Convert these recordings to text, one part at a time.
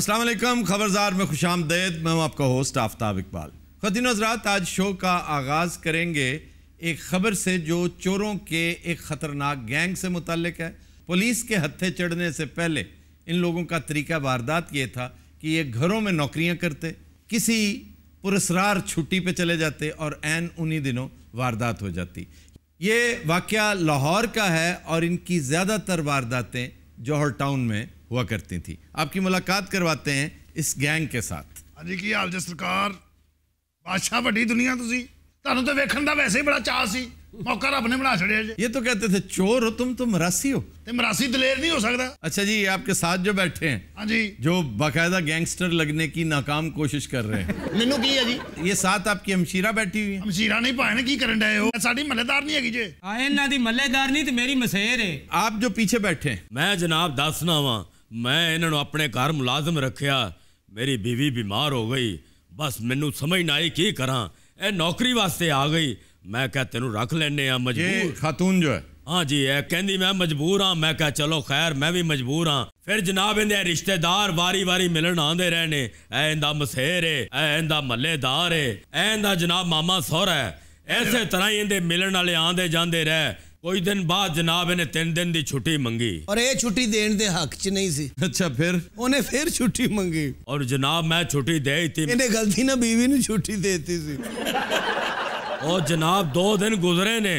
अस्सलाम वालेकुम, खबरदार में खुश आमदीद। मैं हूं आपका होस्ट आफ्ताब इकबाल। ख़वातीन और हज़रात, आज शो का आगाज़ करेंगे एक ख़बर से जो चोरों के एक ख़तरनाक गैंग से मुतल्लिक है। पुलिस के हत्थे चढ़ने से पहले इन लोगों का तरीका वारदात ये था कि ये घरों में नौकरियां करते, किसी पुरस्रार छुट्टी पे चले जाते और ऐन उन्हीं दिनों वारदात हो जाती। ये वाक़या लाहौर का है और इनकी ज़्यादातर वारदातें जौहर टाउन में हुआ करती थी। आपकी मुलाकात करवाते हैं इस गैंग के साथ। अजी की हाल जे सरकार, बादशाह बड़ी दुनिया तुसी, तानू तो वेखण दा वैसे ही बड़ा चाह सी, मौका रब ने बना छड़िया जे। ये तो कहते थे चोर हो तुम तो मरासी हो। ते मरासी दलेर नहीं हो सकता। अच्छा जी, आपके साथ जो बैठे हैं, हाँ जी, जो बाकायदा गैंगस्टर लगने की नाकाम कोशिश कर रहे हैं। मैनू की है जी? ये साथ आपकी हमशीरा बैठी हुई है। हमशीरा नहीं पाए ने की करन डे हो? साडी मल्लेदार नहीं हैगी जे। आए ना दी मल्लेदार नहीं ते मेरी मसेर है। आप जो पीछे बैठे हैं, मैं जनाब दसना वा, मैं इन्होंने अपने घर मुलाजम रखिया, मेरी बीवी बीमार हो गई, बस मैनू समझ ना आई की करा। ए नौकरी वास्ते आ गई, मैं क्या तेनू रख लेने आ मजबूर। खातून जो है, हाँ जी, ए कहंदी मैं मजबूर हाँ। मैं क्या चलो खैर मैं भी मजबूर हाँ। फिर जनाब इन्हें रिश्तेदार वारी वारी मिलन आंदे रहने। ए इंदा मसेर है, ए इंदा मल्लेदार है, ए इंदा जनाब मामा सोहरा है। ऐसे तरह ही इन्हें मिलन वाले आंदे जांदे रहे। कोई दिन बाद जनाब इन्हें 3 दिन की छुट्टी मंगी और ये छुट्टी देने दे हक च नहीं सी। अच्छा, उन्हें फिर छुट्टी मंगी और जनाब मैं छुट्टी दे थी। इन्हें गलती ना बीवी ने छुट्टी देती सी। और जनाब 2 दिन गुजरे ने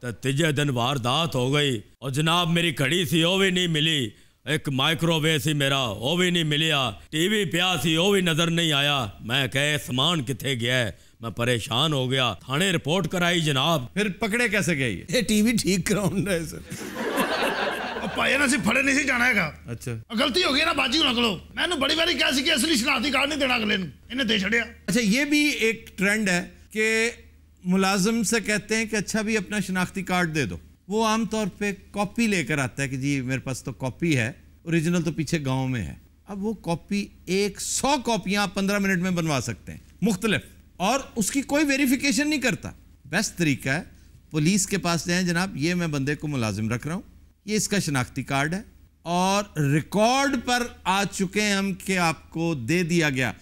तो तीजे दिन वारदात हो गई। और जनाब मेरी घड़ी सी वो भी नहीं मिली, एक माइक्रोवेव सी मेरा वो भी नहीं मिलिया, टीवी पिया सी वो भी नजर नहीं आया। मैं कहे सामान किथे गया है, मैं परेशान हो गया, थाने रिपोर्ट कराई जनाब। फिर पकड़े कैसे गए ये टीवी ठीक कराउंड है सर। भाई ना सी फड़े नहीं सी जाना हैगा। अच्छा, गलती हो गई ना बाजी नकलो। मैंने बड़ी बारी कहा सी कि असली शनाख्ती कार्ड नहीं देना अगले इन्हें दे छड़िया। अच्छा, ये भी एक ट्रेंड है कि मुलाजिम से कहते हैं कि अच्छा भी अपना शनाख्ती कार्ड दे दो। वो आमतौर पे कॉपी लेकर आता है कि जी मेरे पास तो कॉपी है, ओरिजिनल तो पीछे गांव में है। अब वो कॉपी 100 कॉपियां आप 15 मिनट में बनवा सकते हैं मुख्तलिफ, और उसकी कोई वेरिफिकेशन नहीं करता। बेस्ट तरीका है पुलिस के पास जाएं, जनाब ये मैं बंदे को मुलाजिम रख रहा हूँ, ये इसका शनाख्ती कार्ड है और रिकॉर्ड पर आ चुके हैं हम कि आपको दे दिया गया।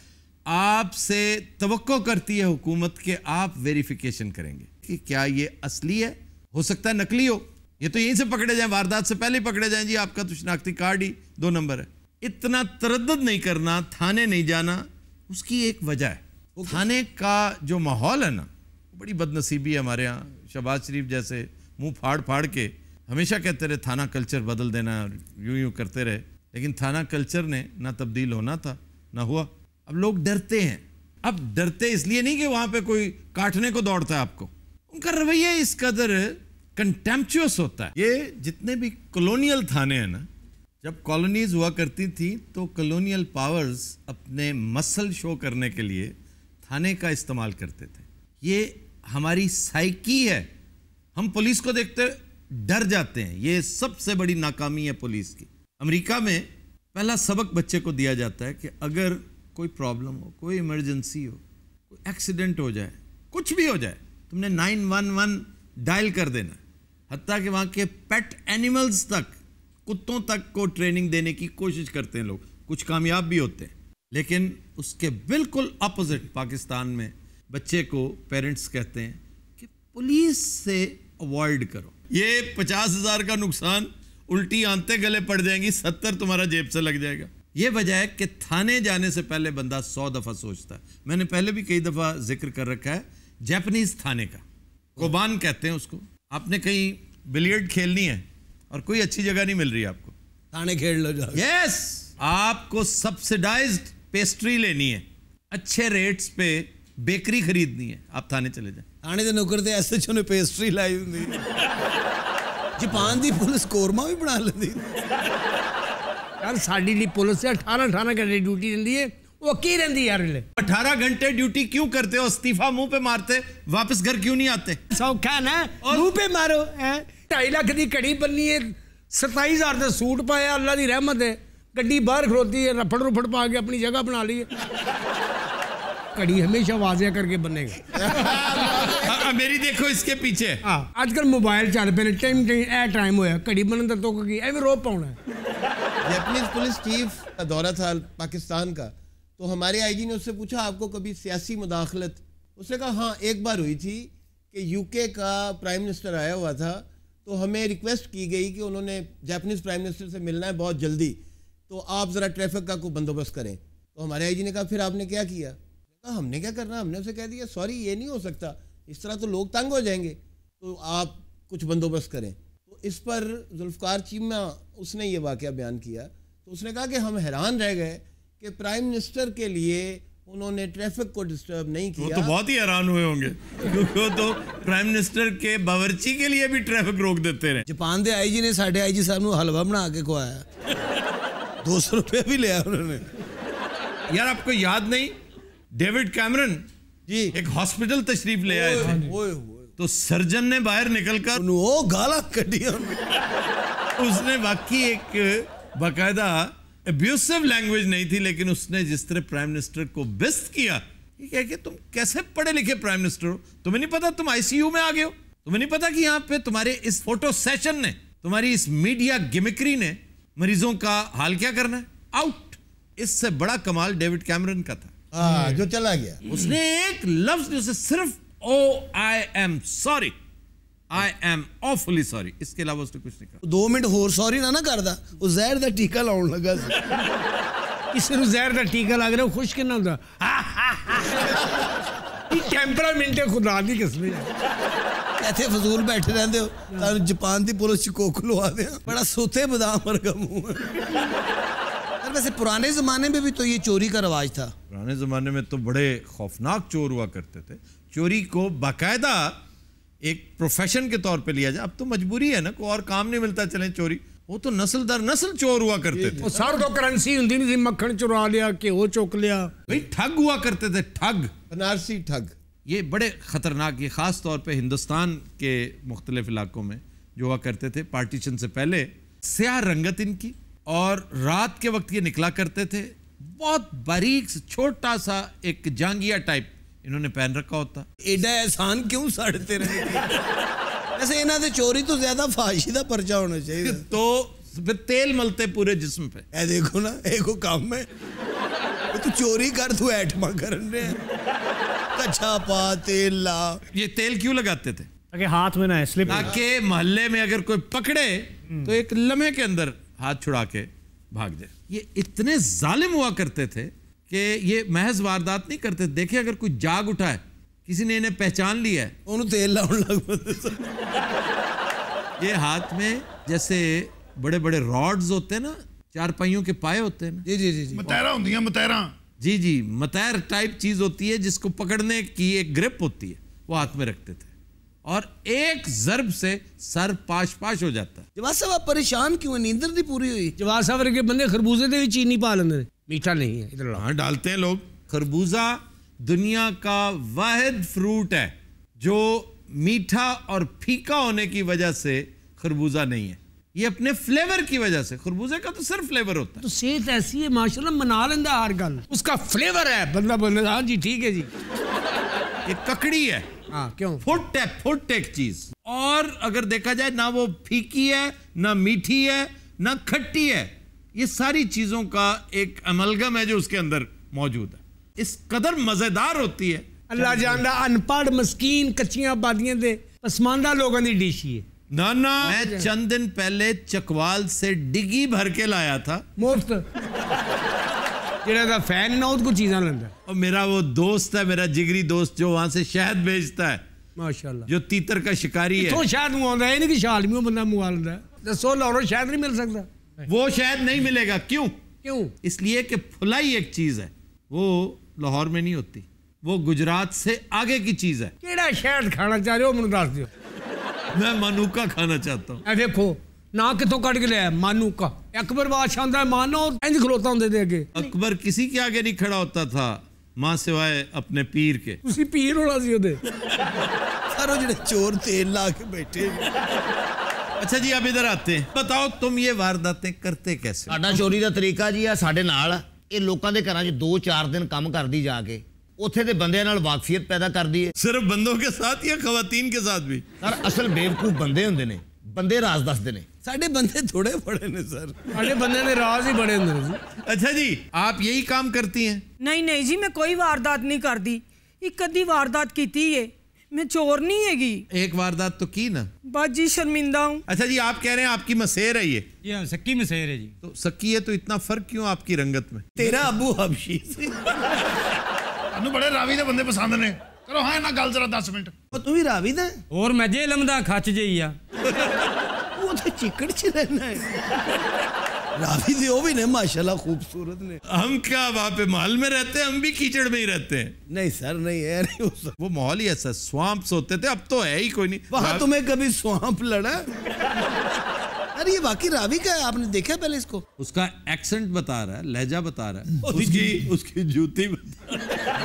आपसे तवक्को करती है हुकूमत के आप वेरिफिकेशन करेंगे कि क्या ये असली है, हो सकता है नकली हो। ये तो यहीं से पकड़े जाएं, वारदात से पहले ही पकड़े जाएं, जी आपका तो शनाख्ती कार्ड ही 2 नंबर है। इतना तरद्दुद नहीं करना, थाने नहीं जाना, उसकी एक वजह है। थाने का जो माहौल है ना, बड़ी बदनसीबी है हमारे यहाँ। शहबाज शरीफ जैसे मुंह फाड़ फाड़ के हमेशा कहते रहे थाना कल्चर बदल देना, यूं यूं करते रहे, लेकिन थाना कल्चर ने ना तब्दील होना था ना हुआ। अब लोग डरते हैं। अब डरते इसलिए नहीं कि वहां पे कोई काटने को दौड़ता है आपको, उनका रवैया इस कदर कंटेम्पचुअस होता है। ये जितने भी कॉलोनियल थाने हैं ना, जब कॉलोनीज हुआ करती थी तो कॉलोनियल पावर्स अपने मसल शो करने के लिए थाने का इस्तेमाल करते थे। ये हमारी साइकी है, हम पुलिस को देखते डर जाते हैं। ये सबसे बड़ी नाकामी है पुलिस की। अमेरिका में पहला सबक बच्चे को दिया जाता है कि अगर कोई प्रॉब्लम हो, कोई इमरजेंसी हो, कोई एक्सीडेंट हो जाए, कुछ भी हो जाए, तुमने 911 डायल कर देना। हत्ता कि वहाँ के पेट एनिमल्स तक, कुत्तों तक को ट्रेनिंग देने की कोशिश करते हैं लोग, कुछ कामयाब भी होते हैं। लेकिन उसके बिल्कुल अपोजिट पाकिस्तान में बच्चे को पेरेंट्स कहते हैं कि पुलिस से अवॉइड करो, ये 50,000 का नुकसान, उल्टी आंतें गले पड़ जाएंगी, 70 तुम्हारा जेब से लग जाएगा। ये वजह है कि थाने जाने से पहले बंदा 100 दफ़ा सोचता है। मैंने पहले भी कई दफ़ा जिक्र कर रखा है जापानीज थाने का, कोबान कहते हैं उसको। आपने कहीं बिलियर्ड खेलनी है और कोई अच्छी जगह नहीं मिल रही आपको, थाने खेल लो जाओ। यस, आपको सब्सिडाइज्ड पेस्ट्री लेनी है, अच्छे रेट्स पे बेकरी खरीदनी है, आप थाने चले जाए। थाने के नौकर ते SHO ने पेस्ट्री लाई हुंदी। जापान दी पुलिस कोरमा भी बना लेंदी। यार साडी ली पुलिस 18 घंटे ड्यूटी रही है, वो की रही यार। 18 घंटे ड्यूटी क्यों करते हो? इस्तीफा मुंह पे मारते, वापस घर क्यों नहीं आते? सौखा ना मुंह पे मारो। 2.5 लाख की घड़ी बननी है, 27,000 का सूट पाया, अल्लाह की रहमत है, गड्डी बाहर खलोती है, रफड़ रुफड़ पा के अपनी जगह बना ली है। घड़ी हमेशा वाजिया करके बनेगा। मेरी देखो इसके पीछे। आजकल मोबाइल चल पे टाइम ए टाइम होया, घड़ी बनने तो की एवं रो पाउना جیپنیز پولیس چیف کا دورہ تھا پاکستان کا, تو ہمارے آئی جی نے اس سے پوچھا آپ کو کبھی سیاسی مداخلت, اس نے کہا ہاں ایک بار ہوئی تھی کہ یو کے کا پرائم منسٹر آیا ہوا تھا, تو ہمیں ریکویسٹ کی گئی کہ انہوں نے جاپنیز پرائم منسٹر سے ملنا ہے بہت جلدی, تو آپ ذرا ٹریفک کا کوئی بندوبست کریں. تو ہمارے آئی جی نے کہا پھر آپ نے کیا کیا؟ کہا ہم نے کیا کرنا, ہم نے اسے کہہ دیا سوری یہ نہیں ہو سکتا, اس طرح تو لوگ تنگ ہو جائیں گے, تو آپ کچھ بندوبست کریں. تو اس پر ذوالفقار چیمہ اس نے یہ واقعہ بیان کیا, تو اس نے کہا کہ ہم حیران رہ گئے کہ پرائم منسٹر کے لیے انہوں نے ٹریفک کو ڈسٹرب نہیں کیا. وہ تو بہت ہی حیران ہوئے ہوں گے کیونکہ وہ تو پرائم منسٹر کے باورچی کے لیے بھی ٹریفک روک دیتے رہے. جاپان دے آئی جی نے ساڈے آئی جی صاحب نو حلوہ بنا کے کھوایا, 200 روپے بھی لیا انہوں نے. یار آپ کو یاد نہیں ڈیوڈ کیمرن جی ایک ہاسپٹل تشریف لے آئے تھے, تو سرجن نے باہر نکل کر وہ گالا کٹیا, اس نے واقعی ایک باقاعدہ ابیوسو لینگویج نہیں تھی, لیکن اس نے جس طرح پرائم منسٹر کو بیست کیا, یہ کہہ کہ تم کیسے پڑھے لکھے پرائم منسٹر ہو, تمہیں نہیں پتا تم آئی سی یو میں آ گئے ہو, تمہیں نہیں پتا کہ یہاں پہ تمہارے اس فوٹو سیشن نے, تمہاری اس میڈیا گمکری نے مریضوں کا حال کیا کرنا ہے, آؤٹ. اس سے بڑا کمال ڈیوڈ کیمرن کا تھا جو چلا گیا. اس نے ایک لفظ جو سے صرف I am sorry, I am awfully sorry, اس کے علاوہ اس نے کچھ نہیں کہا. 2 منٹ ہور سوری نہ کردا, وہ زہر دا ٹیکا لاؤن لگا سی. کسی نو زہر دا ٹیکا لگ رہا خوش کنا ہوندا, یہ ٹیمپرامنٹ ہے خدا دی قسم. ایتھے فضول بیٹھے رہندے ہو, تانوں جاپان دی پولیس چکوک لوا دے, بڑا سوتے بادام ورگا منہ. ویسے پرانے زمانے میں بھی تو یہ چوری کا رواج تھا. پرانے زمانے میں تو بڑے خوفناک چور ہوا کرتے تھے, چوری کو باقاعدہ ایک پروفیشن کے طور پہ لیا جائے. اب تو مجبوری ہے نا, کوئی اور کام نہیں ملتا چلیں چوری, وہ تو نسل در نسل چور ہوا کرتے تھے. سر تو کرنسی ہوندی نہیں تھی, مکھن چرا لیا کہ وہ چوک لیا. بھئی ٹھگ ہوا کرتے تھے, ٹھگ, بنارسی ٹھگ. یہ بڑے خطرناک, یہ خاص طور پہ ہندوستان کے مختلف علاقوں میں جو ہوا کرتے تھے پارٹیشن سے پہلے. سیاہ رنگت ان کی, اور رات کے وقت یہ نکلا کرتے تھے, بہت باریک چھوٹا سا ایک جانگیا ٹائپ انہوں نے پہن رکھا ہوتا. ایڈا احسان کیوں ساڑتے رہے؟ ایسے انہاں دے چوری تو زیادہ فحاشی دا پرچہ ہونا چاہیے. تو پھر تیل ملتے پورے جسم پہ. اے دیکھو نا, ایک کو کام ہے, تو چوری کر تو ایٹما کرن رہے ہیں, کچھا پا تیل لا. یہ تیل کیوں لگاتے تھے؟ تاکہ ہاتھ میں نہ سلپ, تاکہ محلے میں اگر کوئی پکڑے تو ایک لمحے کے اندر ہاتھ چھڑا کے بھاگ جائے. یہ اتنے ظالم ہوا کرتے تھے کہ یہ محض واردات نہیں کرتے. دیکھیں اگر کوئی جاگ اٹھا ہے, کسی نے انہیں پہچان لیا ہے, انہوں تیل لاؤن لگ پڑتے. یہ ہاتھ میں جیسے بڑے بڑے راڈز ہوتے ہیں نا, 4 پہیوں کے پائے ہوتے ہیں نا, جی جی جی جی, متیرا ہوندی ہیں, متیرا. جی جی, متیر ٹائپ چیز ہوتی ہے جس کو پکڑنے کی ایک گرپ ہوتی ہے, وہ ہاتھ میں رکھتے تھے, اور ایک ضرب سے سر پاش پاش ہو جاتا ہے. جواد صاحب آپ پریشان کیوں ہیں, نیندر دی پوری ہوئی؟ جواد صاحب کے بندے خربوزے دے بھی چینی پا لیندے, میٹھا نہیں ہے ادھر. ہاں ڈالتے ہیں لوگ. خربوزہ دنیا کا واحد فروٹ ہے جو میٹھا اور پھیکا ہونے کی وجہ سے خربوزہ نہیں ہے, یہ اپنے فلیور کی وجہ سے. خربوزے کا تو صرف فلیور ہوتا ہے. تو صحت ایسی ہے ماشاءاللہ, منا لیندہ ہر گل, اس کا فلیور ہے, بندہ بندہ ہاں جی ٹھیک ہے جی. یہ ککڑی ہے, ہاں کیوں, فٹ ایک چیز, اور اگر دیکھا جائے نہ وہ پھیکی ہے, نہ میٹھی ہے, نہ کھٹی ہے, یہ ساری چیزوں کا ایک املگم ہے جو اس کے اندر موجود ہے. اس قدر مزیدار ہوتی ہے. اللہ جاندا ان پڑھ مسکین کچیاں آبادیاں دے پسماندہ لوگوں دی ڈش ہے. نہ میں چند دن پہلے چکوال سے ڈگی بھر کے لایا تھا مفت, جڑا دا فین نہ کو چیزاں لیندا, اور میرا وہ دوست ہے, میرا جگری دوست جو وہاں سے شہد بھیجتا ہے, ماشاءاللہ, جو تیتر کا شکاری ہے. تو شاید منہ آندا ہے نہیں کہ شالمیوں بندہ منہ آندا ہے. دسو لاہوروں شاید نہیں مل سکتا. وہ شاید نہیں ملے گا. کیوں؟ کیوں؟ اس لیے کہ پھلائی ایک چیز ہے, وہ لاہور میں نہیں ہوتی, وہ گجرات سے آگے کی چیز ہے. کیڑا شہد کھانا چاہ رہے ہو مجھے دس دیو. میں مانوکا کھانا چاہتا ہوں. اے دیکھو نا کتوں کٹ کے لیا, مانوکا. اکبر بادشاہ ہوندا ہے مانو, انج کھلوتا ہوندے دے اگے. اکبر کسی کے آگے نہیں کھڑا ہوتا تھا ماں سوائے اپنے پیر کے. تسی پیر ہونا سی اودے. سارو جڑے چور تیل لا کے بیٹھے. اچھا جی اب ادھر آتے ہیں, بتاؤ تم یہ وارداتیں کرتے کیسے؟ ਸਾਡਾ ਚੋਰੀ ਦਾ ਤਰੀਕਾ ਜੀ ਆ ਸਾਡੇ ਨਾਲ, ਇਹ ਲੋਕਾਂ ਦੇ ਘਰਾਂ 'ਚ 2-4 ਦਿਨ ਕੰਮ ਕਰਦੀ ਜਾ ਕੇ, ਉੱਥੇ ਦੇ ਬੰਦਿਆਂ ਨਾਲ ਵਾਕਫੀਅਤ ਪੈਦਾ ਕਰਦੀ ਹੈ. صرف بندوں کے ساتھ یا خواتین کے ساتھ بھی؟ ਸਰ ਅਸਲ ਬੇਵਕੂਫ ਬੰਦੇ ਹੁੰਦੇ ਨੇ, ਬੰਦੇ ਰਾਜ਼ ਦੱਸਦੇ ਨੇ. साढ़े बंदे थोड़े बड़े ने सर, साढ़े बंदे ने राज ही बड़े होंदे ने। अच्छा जी, आप यही काम करती हैं? नहीं नहीं जी, मैं कोई वारदात नहीं करती। एक अद्धी वारदात की है, मैं चोर नहीं हैगी। एक वारदात तो की ना। बस जी शर्मिंदा हूँ। अच्छा जी, आप कह रहे हैं आपकी मसेर है ये? ये सक्की मसेर है जी। तो सक्की है तो इतना फर्क क्यों आपकी रंगत में? तेरा अबू हबशी से ਤੁਹਾਨੂੰ ਬੜੇ ਰਾਵੀ ਦੇ ਬੰਦੇ ਪਸੰਦ ਨੇ। ਕਰੋ ਹਾਂ ਇਹਨਾਂ ਗੱਲ ਜਰਾ 10 ਮਿੰਟ। तू भी रावी दा और मैं जे लमदा खच जई आ। वो तो चिकड़ च रहना है। रावी दे वो भी ने माशाल्लाह खूबसूरत ने। हम क्या वहाँ पे महल में रहते हैं? हम भी कीचड़ में ही रहते हैं। नहीं सर नहीं है, नहीं हो सकता। वो माहौल ही ऐसा, स्वाम्प्स होते थे, अब तो है ही कोई नहीं। वहाँ तुम्हें कभी स्वाम्प लड़ा? अरे ये वाकई रावी का है, आपने देखा पहले इसको? उसका एक्सेंट बता रहा है, लहजा बता रहा है, उसकी जूती बता रहा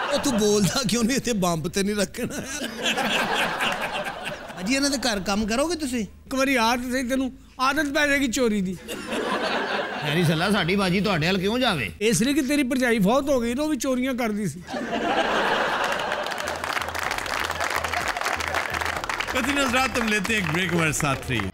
है। तू बोलता क्यों नहीं? इतने बंब ते नहीं रखना अजी इन्हां दे घर काम करोगे तुसी? एक बारी आ तो सही, तेनू आदत पै जाएगी चोरी दी। ਹੈਰੀ ਸੱਲਾ ਸਾਡੀ ਬਾਜੀ ਤੁਹਾਡੇ ਵੱਲ ਕਿਉਂ ਜਾਵੇ? ਇਸ ਲਈ ਕਿ ਤੇਰੀ ਭਰਜਾਈ ਫੌਤ ਹੋ ਗਈ ਨਾ, ਉਹ ਵੀ ਚੋਰੀਆਂ ਕਰਦੀ ਸੀ। कतिन हज़रात, हम लेते हैं एक ब्रेक, हमारे साथ रहिए।